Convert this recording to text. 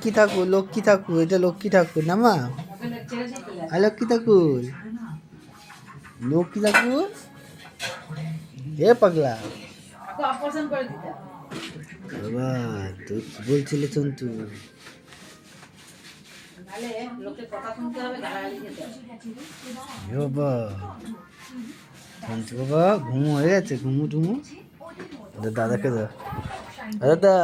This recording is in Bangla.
লক্ষ্মী ঠাকুর, এটা লক্ষ্মী ঠাকুর না মা? লক্ষ্মী ঠাকুর, লক্ষ্মী ঠাকুর। এ পাগলা বাবা, তুই কি বলছিলে সন্তু? বাবা সন্তু বাবা ঘুমু হয়ে গেছে, ঘুমু টুমু। দাদাকে দা, দাদা